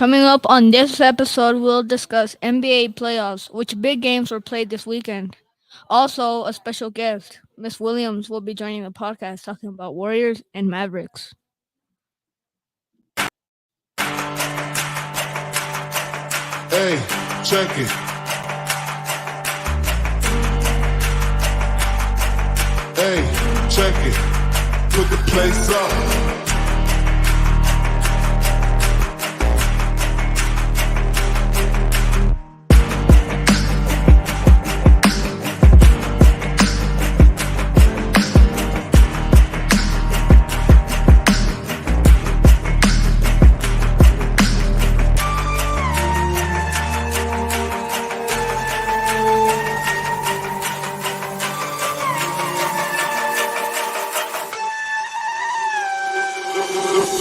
Coming up on this episode, we'll discuss NBA playoffs, which big games were played this weekend. Also, a special guest, Miss Williams, will be joining the podcast talking about Warriors and Mavericks. Hey, check it. Hey, check it. Put the place up.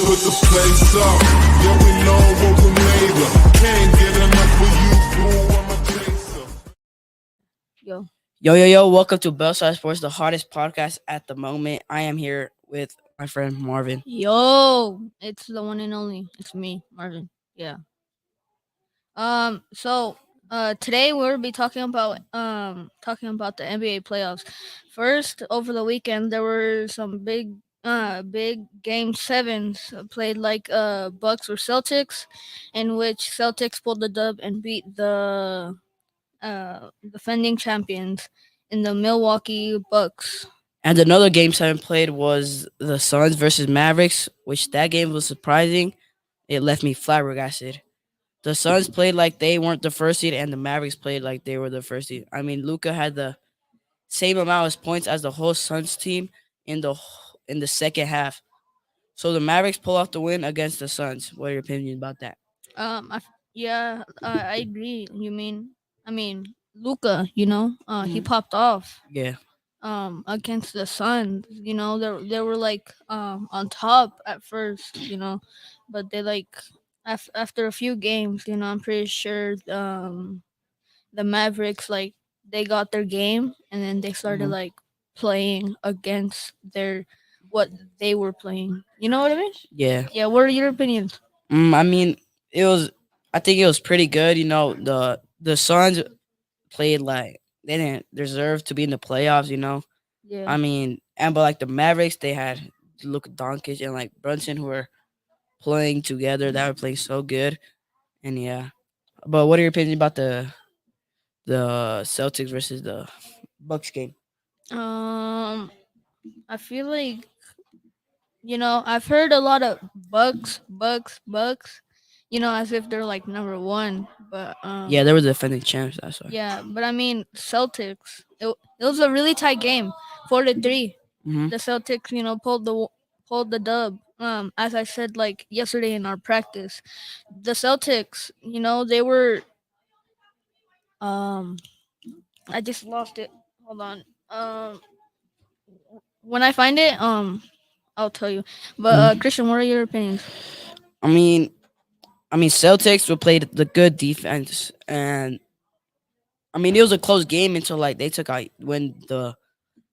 Put the place up. Yeah, we know what we made of. Can't get enough of you, fool. I'm a chaser. Yo. Yo, welcome to Bellside Sports, the hottest podcast at the moment. I am here with my friend Marvin. Yo, it's the one and only. It's me, Marvin. Yeah. Today we'll be talking about the NBA playoffs. First, over the weekend there were some big game sevens played like Bucks or Celtics, in which Celtics pulled the dub and beat the defending champions in the Milwaukee Bucks. And another game 7 played was the Suns versus Mavericks, which that game was surprising. It left me flabbergasted. The Suns played like they weren't the first seed, and the Mavericks played like they were the first seed. I mean, Luka had the same amount of points as the whole Suns team in the second half. So the Mavericks pull off the win against the Suns. What are your opinions about that? I agree. Luca. He Mhm. popped off. Yeah. Against the Suns. They were like on top at first. But they like after a few games. I'm pretty sure the Mavericks like they got their game and then they started Mhm. like playing against their what they were playing. You know what I mean? Yeah. Yeah. What are your opinions? I mean, it was. I think it was pretty good. The Suns played like they didn't deserve to be in the playoffs. Yeah. I mean, and but like the Mavericks, they had Luka Doncic and like Brunson who were playing together. That were playing so good, and yeah. But what are your opinions about the Celtics versus the Bucks game? Um, I feel like I've heard a lot of Bucks. As if they're like number one. But Yeah, they were the defending champs. That's why. yeah. But I mean, Celtics. It was a really tight game, 4-3. Hmm. The Celtics, pulled the dub. As I said like yesterday in our practice, the Celtics, they were um. I just lost it. Hold on. When I find it, I'll tell you. But Christian, what are your opinions? I mean, Celtics were played the good defense, and I mean it was a close game until like they took out when the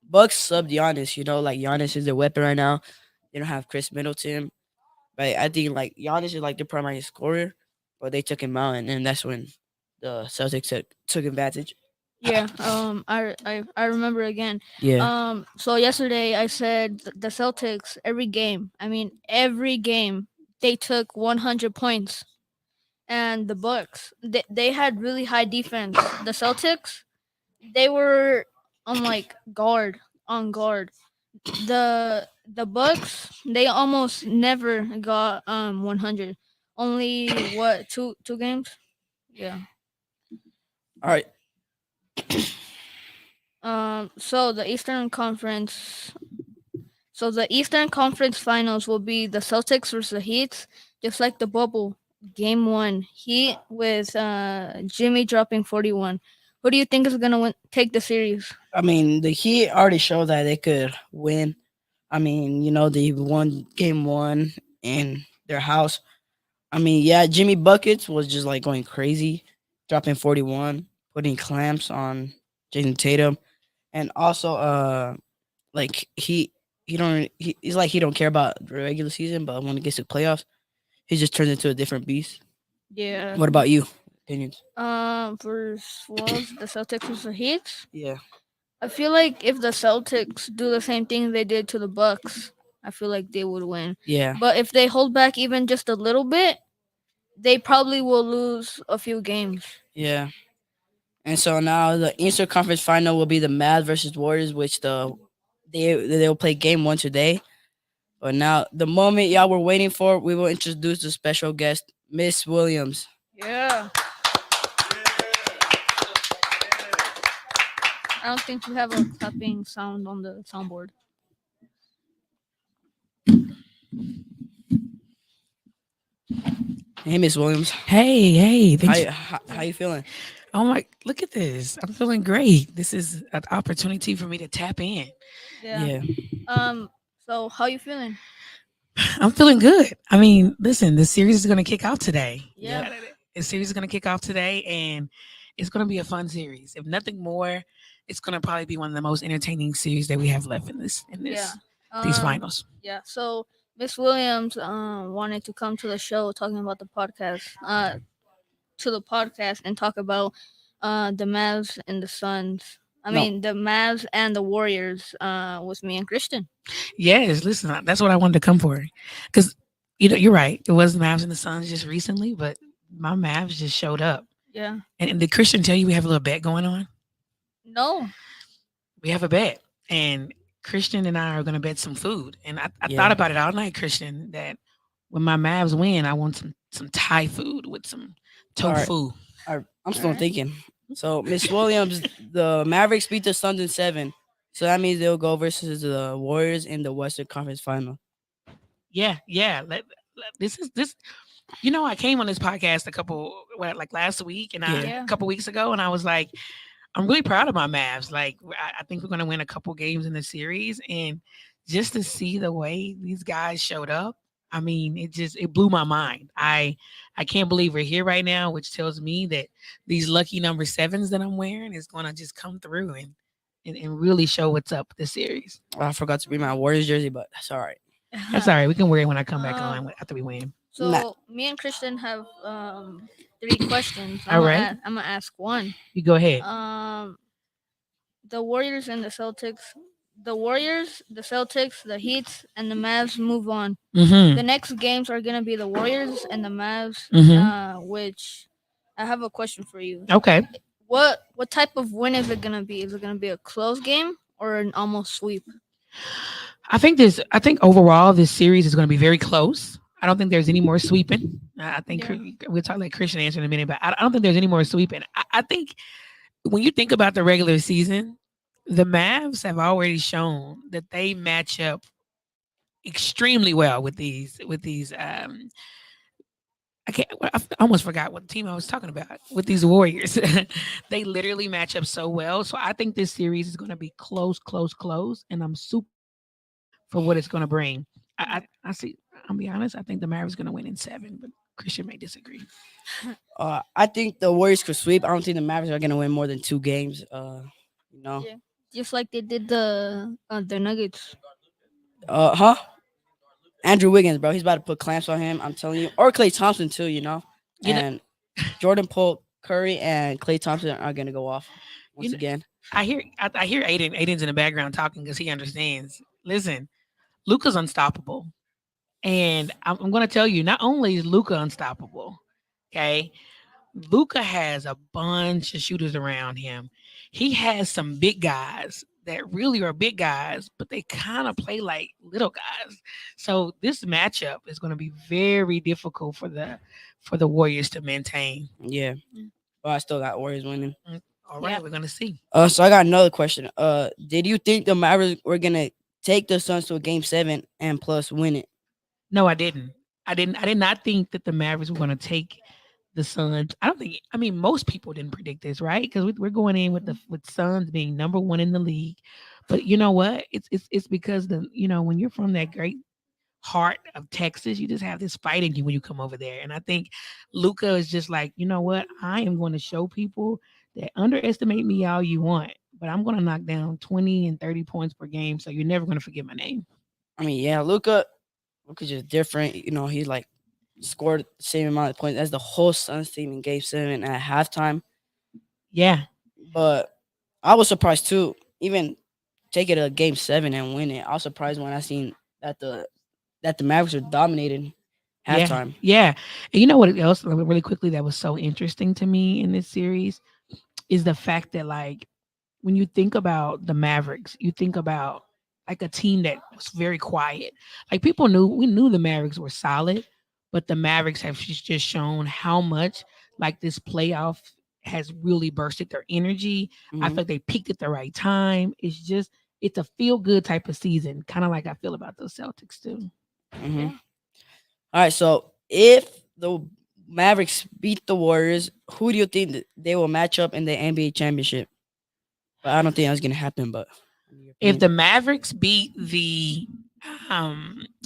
Bucks subbed Giannis. Like Giannis is their weapon right now. They don't have Chris Middleton, but I think like Giannis is like their primary scorer, but they took him out, and then that's when the Celtics took advantage. Yeah. I remember again. Yeah. So yesterday I said the Celtics every game they took 100 points, and the Bucks they had really high defense. The Celtics they were on like guard. The Bucks they almost never got 100. Only what two games? Yeah. All right. So the Eastern Conference Finals will be the Celtics versus the Heat, just like the bubble. Game 1, Heat with Jimmy dropping 41. Who do you think is gonna take the series? I mean, the Heat already showed that they could win. I mean, they won game 1 in their house. I mean, yeah, Jimmy Buckets was just like going crazy, dropping 41, putting clamps on Jason Tatum, and also like he's like he don't care about the regular season, but when it gets to playoffs, he just turns into a different beast. Yeah. What about you? Opinions? For Swells, the Celtics versus the Heat. Yeah, I feel like if the Celtics do the same thing they did to the Bucks, I feel like they would win. yeah, But if they hold back even just a little bit, they probably will lose a few games. yeah. And so now the Eastern Conference Final will be the Mavs versus Warriors, which they'll play game one today. But now the moment y'all were waiting for, we will introduce the special guest, Miss Williams. Yeah. I don't think we have a clapping sound on the soundboard. Hey, Miss Williams, Hey, hey, thanks. how you feeling? Oh my, look at this. I'm feeling great. This is an opportunity for me to tap in. Yeah. Yeah, So how you feeling? I'm feeling good. I mean, listen, the series is going to kick off today. yep. Yeah. The series is going to kick off today, and it's going to be a fun series. If nothing more, it's going to probably be one of the most entertaining series that we have left in this Yeah. these Um. finals. Yeah. So Miss Williams wanted to come to the show talking about the podcast. To the podcast and talk about the Mavs and the Suns. I No, mean the Mavs and the Warriors. With me and Christian. Yes, listen, that's what I wanted to come for, because you're right. It was the Mavs and the Suns just recently, but my Mavs just showed up. Yeah. And did Christian tell you we have a little bet going on? No. We have a bet, and Christian and I are going to bet some food. And I thought yeah. about it all night, Christian, that when my Mavs win, I want some Thai food with some All right, tofu. I'm still Alright. thinking. So, Miss Williams, the Mavericks beat the Suns in seven, so that means they'll go versus the Warriors in the Western Conference Final. Yeah, yeah. This is this. I came on this podcast like last week and Yeah. Yeah. a couple weeks ago, and I was like, I'm really proud of my Mavs. Like, I think we're going to win a couple games in the series, and just to see the way these guys showed up, I mean, it blew my mind. I can't believe we're here right now, which tells me that these lucky number sevens that I'm wearing is going to just come through and really show what's up this series. I forgot to bring my Warriors jersey, but that's all right. That's all right. We can wear it when I come back Um, on after we win. Nah, So me and Christian have three questions. All right. I'm gonna ask one. You go ahead. The Warriors and the Celtics. The Warriors, the Celtics, the Heat, and the Mavs move on. Mm-hmm. The next games are gonna be the Warriors and the Mavs. Which I have a question for you. Okay. What type of win is it gonna be? Is it gonna be a close game or an almost sweep? I think overall this series is going to be very close. I don't think there's any more sweeping. I think we'll talk like Christian answer in a minute, but I don't think there's any more sweeping. I think when you think about the regular season, the Mavs have already shown that they match up extremely well with these. I can't. I almost forgot what team I was talking about with these Warriors. They literally match up so well. So I think this series is going to be close, close, close, and I'm super for what it's going to bring. I see. I'll be honest. I think the Mavericks going to win in seven, but Christian may disagree. I think the Warriors could sweep. I don't think the Mavericks are gonna win more than two games. You know, Yeah. Just like they did the Nuggets. huh? Andrew Wiggins, bro, he's about to put clamps on him. I'm telling you, or Klay Thompson too. You know, You know- and Jordan Poole, Curry, and Klay Thompson are gonna go off once again. I hear Aiden. Aiden's in the background talking because he understands. Listen, Luca's unstoppable, and I'm going to tell you. Not only is Luca unstoppable, okay, Luca has a bunch of shooters around him. He has some big guys that really are big guys, but they kind of play like little guys. So this matchup is going to be very difficult for the Warriors to maintain. Yeah, Mm. but I still got Warriors winning. All right, Yeah. we're going to see. So I got another question. Did you think the Mavericks were gonna take the Suns to a game seven and plus win it? No, I didn't. I didn't. I did not think that the Mavericks were going to take the Suns. I don't think. I mean, most people didn't predict this, right? Because we're going in with Suns being number one in the league. But you know what? It's because when you're from that great heart of Texas, you just have this fight in you when you come over there. And I think Luca is just like, you know what? I am going to show people that underestimate me all you want, but I'm going to knock down 20 and 30 points per game. So you're never going to forget my name. I mean, yeah, Luca's just different. You know, he's like scored the same amount of points as the whole Suns team in Game 7 at halftime. Yeah, But I was surprised too. Even take it to Game 7 and win it. I was surprised when I seen that the Mavericks were dominating yeah, halftime. yeah. And you know what else really quickly that was so interesting to me in this series is the fact that like when you think about the Mavericks, you think about like a team that was very quiet. Like we knew the Mavericks were solid, but the Mavericks have just shown how much like this playoff has really bursted their energy. I Hmm. feel like they peaked at the right time. It's a feel good type of season, kind of like I feel about those Celtics too. Hmm. Yeah. All right, so if the Mavericks beat the Warriors, who do you think that they will match up in the NBA championship? But I don't think that's gonna happen. But in your If opinion, the Mavericks beat the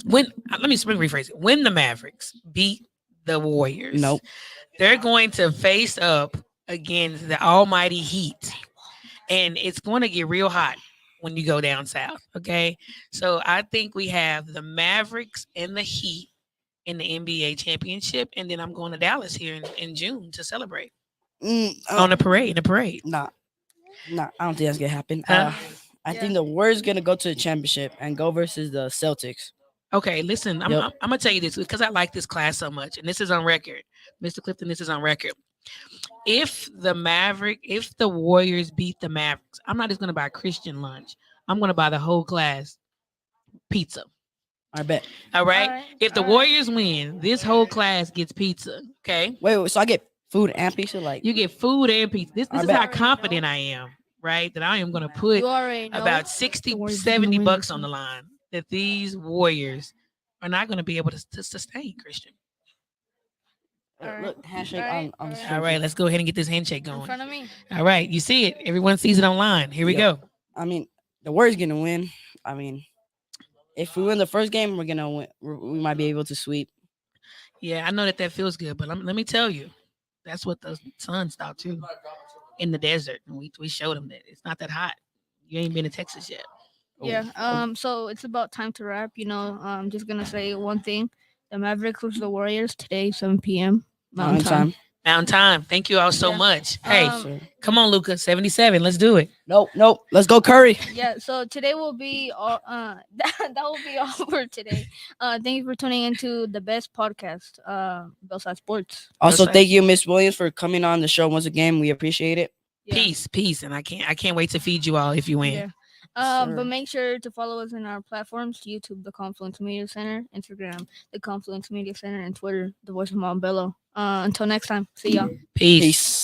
when let me rephrase it. When the Mavericks beat the Warriors, nope. they're going to face up against the almighty Heat. And it's going to get real hot when you go down south. Okay. So I think we have the Mavericks and the Heat in the NBA championship. And then I'm going to Dallas here in June to celebrate on the parade. In the parade. Nah, nah. I don't think that's gonna happen. Huh? I Yeah. think the Warriors gonna go to the championship and go versus the Celtics. Okay, listen, Yep. I'm gonna tell you this because I like this class so much, and this is on record, Mr. Clifton. This is on record. If the Warriors beat the Mavericks, I'm not just gonna buy Christian lunch. I'm gonna buy the whole class pizza. I bet. All right. Alright, If the alright. Warriors win, this whole class gets pizza. Okay. Wait, so I get food and pizza? Like, You get food and pizza. This I is bet. how confident I am, right? That I am going to put You already know. about 60, The Warriors are gonna 70 win bucks this on the one. line that these Warriors are not going to be able to sustain, Christian. Alright. Look, handshake Alright, on the alright. screen. All right, let's go ahead and get this handshake In going. front of me. All right, you see it. Everyone sees it online. Here we Yep. go. I mean, the Warriors gonna win. I mean, if we win the first game, we're gonna win. We might be able to sweep. Yeah, I know that feels good, but let me tell you, that's what the Suns thought too in the desert. And we showed them that it's not that hot. You ain't been to Texas yet. Yeah. Oh. So it's about time to wrap. I'm just gonna say one thing: the Mavericks versus the Warriors today, 7 p.m. Mountain Mountain time. time. Mountain time. Thank you all so Yeah. much. Hey, Um, come on, Luca. 77. Let's do it. Nope. Let's go, Curry. Yeah. So today will be all. That will be all for today. Thank you for tuning into the best podcast. Bellside Sports. Also, Yes, thank you, Miss Williams, for coming on the show once again. We appreciate it. Yeah. Peace. And I can't wait to feed you all if you win. Yeah. Sir. But make sure to follow us in our platforms: YouTube, the Confluence Media Center; Instagram, the Confluence Media Center; and Twitter, the Voice of Montbello. Until next time, see y'all. Peace. Peace.